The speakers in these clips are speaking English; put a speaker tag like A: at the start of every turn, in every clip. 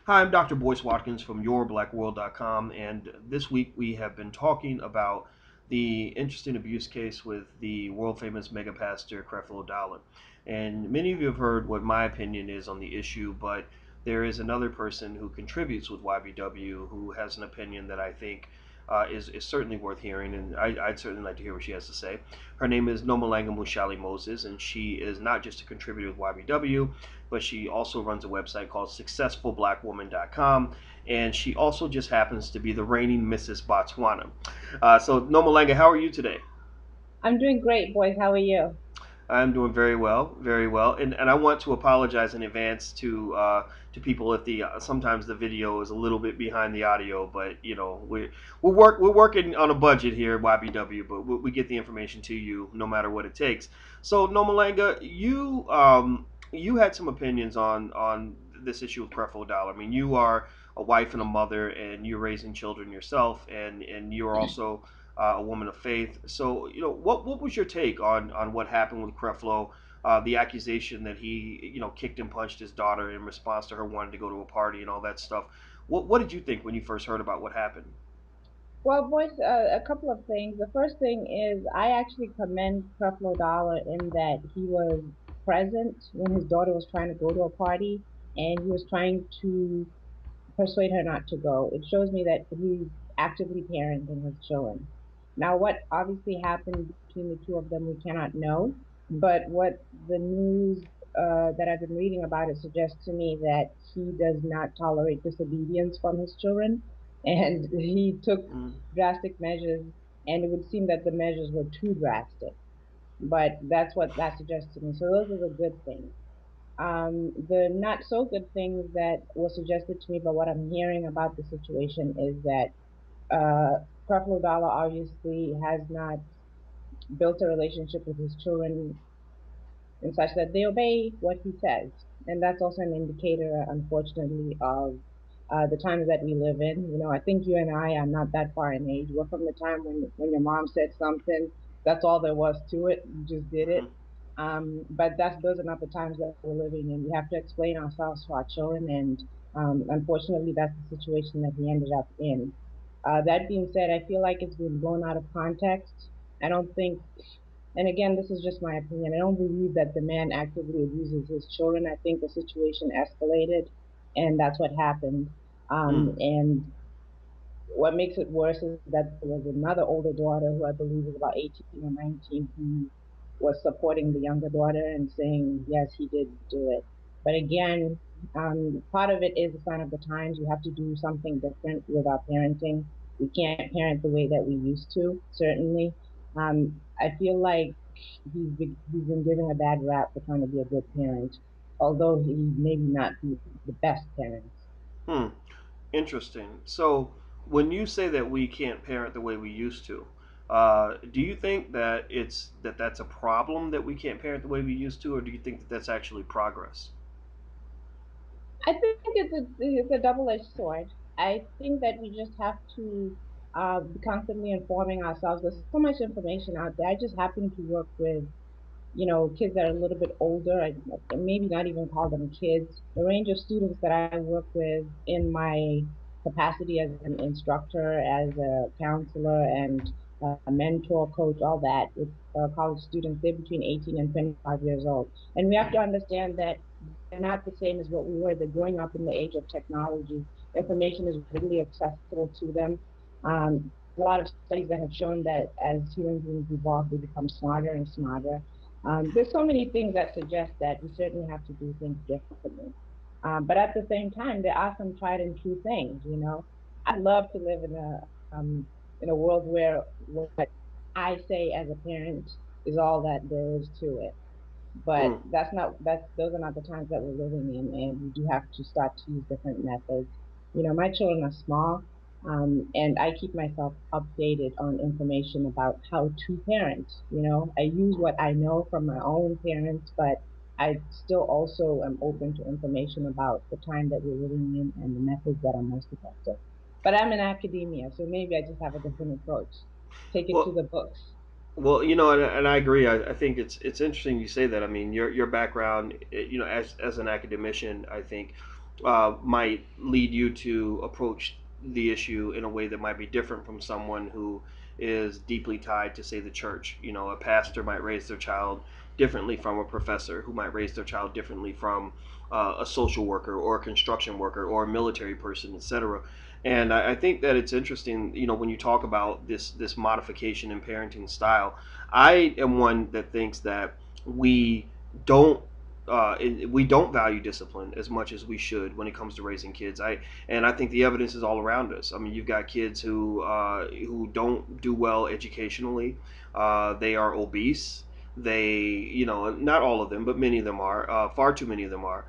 A: Hi, I'm Dr. Boyce Watkins from yourblackworld.com, and this week we have been talking about the interesting abuse case with the world famous mega pastor Creflo Dollar. And many of you have heard what my opinion is on the issue, but there is another person who contributes with YBW who has an opinion that I think is certainly worth hearing, and I'd certainly like to hear what she has to say. Her name is Nomalanga Mhauli-Moses, and she is not just a contributor with YBW, but she also runs a website called successfulblackwoman.com, and she also just happens to be the reigning Mrs. Botswana. So, Nomalanga, how are you today?
B: I'm doing great, boys. How are you?
A: I'm doing very well, very well, and I want to apologize in advance to people if the sometimes the video is a little bit behind the audio, but we're working on a budget here at YBW, but we get the information to you no matter what it takes. So Nomalanga, you had some opinions on this issue with Creflo Dollar. I mean, you are a wife and a mother, and you're raising children yourself, and you're also a woman of faith. So, what was your take on what happened with Creflo? The accusation that he, kicked and punched his daughter in response to her wanting to go to a party and all that stuff. What did you think when you first heard about what happened?
B: Well, boys, a couple of things. The first thing is I actually commend Creflo Dollar in that he was present when his daughter was trying to go to a party and he was trying to persuade her not to go. It shows me that he's actively parenting his children. Now, what obviously happened between the two of them, we cannot know. But what the news that I've been reading about it suggests to me that he does not tolerate disobedience from his children, and he took
A: Mm.
B: drastic measures, and it would seem that the measures were too drastic. But that's what that suggests to me. So those are the good things. The not so good things that was suggested to me by what I'm hearing about the situation is that Creflo Dollar obviously has not built a relationship with his children in such that they obey what he says. And that's also an indicator, unfortunately, of the times that we live in. I think you and I are not that far in age. We're from the time when your mom said something, that's all there was to it. You just did it.
A: Hmm.
B: But those are not the times that we're living in. We have to explain ourselves to our children, and unfortunately, that's the situation that he ended up in. That being said, I feel like it's been blown out of context. I don't think, and again, this is just my opinion. I don't believe that the man actively abuses his children. I think the situation escalated, and that's what happened.
A: Mm.
B: And what makes it worse is that there was another older daughter who I believe is about 18 or 19 who was supporting the younger daughter and saying, yes, he did do it. But again, part of it is a sign of the times. We have to do something different with our parenting. We can't parent the way that we used to, certainly. I feel like he's been given a bad rap for trying to be a good parent, although he maybe not be the best parent.
A: Hmm. Interesting. So, when you say that we can't parent the way we used to, do you think that that's a problem that we can't parent the way we used to, or do you think that that's actually progress?
B: I think it's a double-edged sword. I think that we just have to be constantly informing ourselves. There's so much information out there. I just happen to work with, kids that are a little bit older. Maybe not even call them kids. The range of students that I work with in my capacity as an instructor, as a counselor, and a mentor, coach, all that with college students, they're between 18 and 25 years old. And we have to understand that they're not the same as what we were. They're growing up in the age of technology. Information is readily accessible to them. A lot of studies that have shown that as human beings evolve, they become smarter and smarter. There's so many things that suggest that we certainly have to do things differently. But at the same time, there are some tried and true things. I'd love to live in a world where what I say as a parent is all that there is to it. But
A: Hmm.
B: those are not the times that we're living in, and we do have to start to use different methods. My children are small, and I keep myself updated on information about how to parent. I use
A: Hmm.
B: what I know from my own parents, but I still also am open to information about the time that we're living in and the methods that are most effective. But I'm in academia, so maybe I just have a different approach. Take it to
A: Well,
B: the books.
A: Well, and I agree. I think it's interesting you say that. I mean, your background, as an academician, I think might lead you to approach the issue in a way that might be different from someone who is deeply tied to, say, the church. You know, a pastor might raise their child differently from a professor, who might raise their child differently from a social worker or a construction worker or a military person, etc. And I think that it's interesting, you know, when you talk about this modification in parenting style. I am one that thinks that we don't we don't value discipline as much as we should when it comes to raising kids. I think the evidence is all around us. I mean, you've got kids who don't do well educationally. They are obese. They, you know, not all of them, but many of them are. Far too many of them are.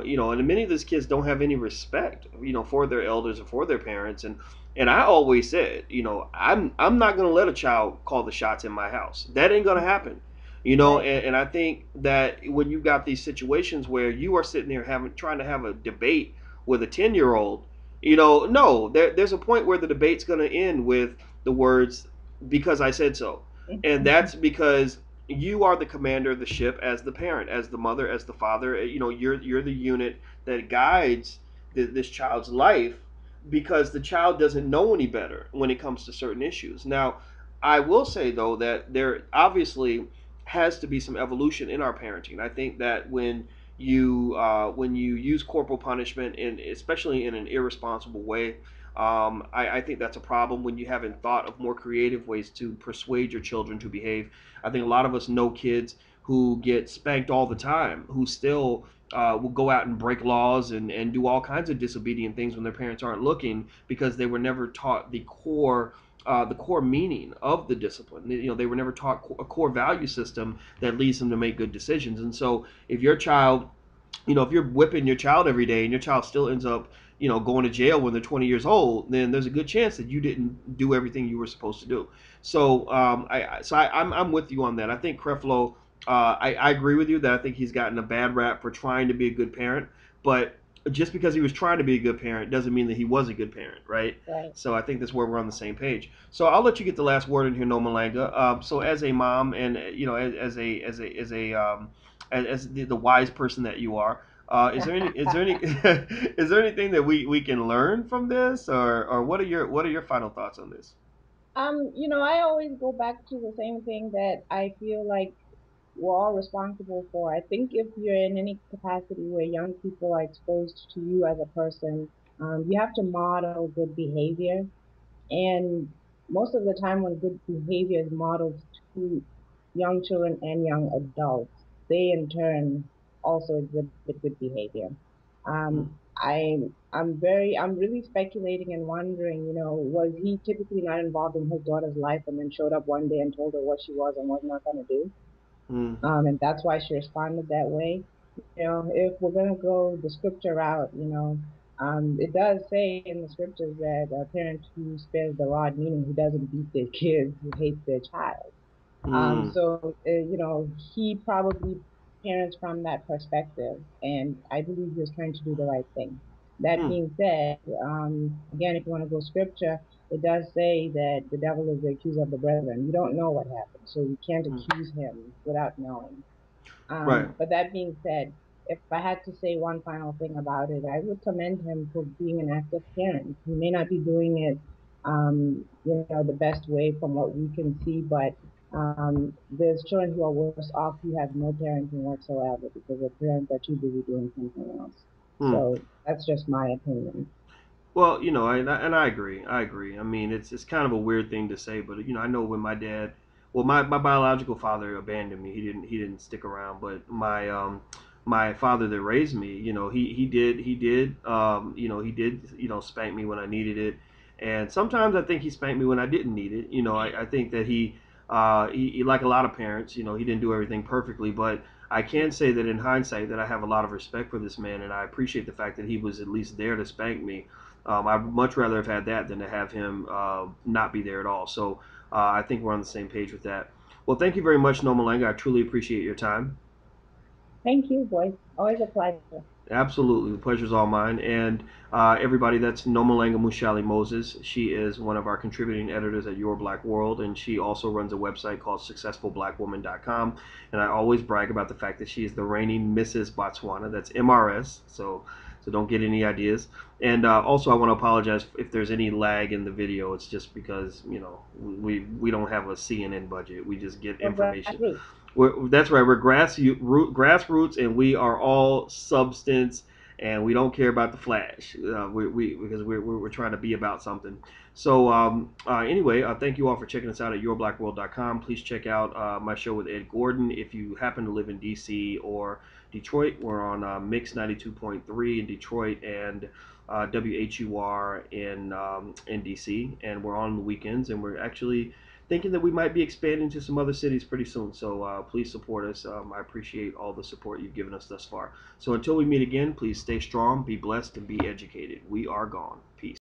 A: You know, and many of these kids don't have any respect, you know, for their elders or for their parents. And I always said, you know, I'm not going to let a child call the shots in my house. That ain't going to happen. You know,
B: Right.
A: and I think that when you've got these situations where you are sitting there trying to have a debate with a 10-year-old, you know, no, there's a point where the debate's going to end with the words, because I said so. And that's because you are the commander of the ship, as the parent, as the mother, as the father. You know, you're the unit that guides this child's life, because the child doesn't know any better when it comes to certain issues. Now, I will say though that there obviously has to be some evolution in our parenting. I think that when you use corporal punishment, and especially in an irresponsible way, I think that's a problem. When you haven't thought of more creative ways to persuade your children to behave. I think a lot of us know kids who get spanked all the time, who still will go out and break laws and do all kinds of disobedient things when their parents aren't looking, because they were never taught the core meaning of the discipline. You know, they were never taught a core value system that leads them to make good decisions. And so, if your child, you know, if you're whipping your child every day and your child still ends up, you know, going to jail when they're 20 years old, then there's a good chance that you didn't do everything you were supposed to do. So, I'm with you on that. I think Creflo, I agree with you that I think he's gotten a bad rap for trying to be a good parent, but just because he was trying to be a good parent doesn't mean that he was a good parent, right?
B: Right.
A: So I think that's where we're on the same page. So I'll let you get the last word in here, Nomalanga. So as a mom, and you know, as the wise person that you are, is there anything that we can learn from this, or what are your final thoughts on this?
B: I always go back to the same thing that I feel like we're all responsible for. I think if you're in any capacity where young people are exposed to you as a person, you have to model good behavior. And most of the time, when good behavior is modeled to young children and young adults, they in turn also exhibit good behavior.
A: Mm,
B: I'm really speculating and wondering, was he typically not involved in his daughter's life and then showed up one day and told her what she was and was not going to do?
A: mm,
B: And that's why she responded that way. If we're going to go the scripture route, it does say in the scriptures that a parent who spares the rod, meaning who doesn't beat their kids, who hates their child.
A: mm,
B: He probably parents from that perspective, and I believe he was trying to do the right thing. That
A: mm,
B: being said, again, if you want to go scripture, it does say that the devil is the accuser of the brethren. You don't know what happened, so you can't
A: mm.
B: accuse him without knowing.
A: Right.
B: But that being said, if I had to say one final thing about it, I would commend him for being an active parent. He may not be doing it, the best way from what we can see, but there's children who are worse off who have no parenting whatsoever because their parents are too busy doing something else.
A: Mm.
B: So that's just my opinion.
A: Well, you know, and I agree. I agree. I mean, it's kind of a weird thing to say, but you know, I know when my dad, well, my biological father abandoned me. He didn't stick around, but my father that raised me, you know, he did spank me when I needed it, and sometimes I think he spanked me when I didn't need it. You know, I think that he like a lot of parents, you know, he didn't do everything perfectly, but I can say that in hindsight that I have a lot of respect for this man, and I appreciate the fact that he was at least there to spank me. I'd much rather have had that than to have him not be there at all. So I think we're on the same page with that. Well, thank you very much, Nomalanga. I truly appreciate your time.
B: Thank you, Boyce. Always a pleasure.
A: Absolutely, the pleasure's all mine. And everybody, that's Nomalanga Mhauli-Moses. She is one of our contributing editors at Your Black World, and she also runs a website called SuccessfulBlackWoman.com. And I always brag about the fact that she is the reigning Mrs. Botswana. That's MRS. So so don't get any ideas. And also, I want to apologize if there's any lag in the video. It's just because we don't have a CNN budget. We just get
B: Or
A: information.
B: grassroots.
A: That's right. We're grassroots, and we are all substance, and we don't care about the flash. Because we're trying to be about something. So anyway, thank you all for checking us out at yourblackworld.com. Please check out my show with Ed Gordon if you happen to live in DC or Detroit. We're on Mix 92.3 in Detroit and WHUR in DC, and we're on the weekends, and we're actually thinking that we might be expanding to some other cities pretty soon. So please support us. I appreciate all the support you've given us thus far. So until we meet again, please stay strong, be blessed, and be educated. We are gone. Peace.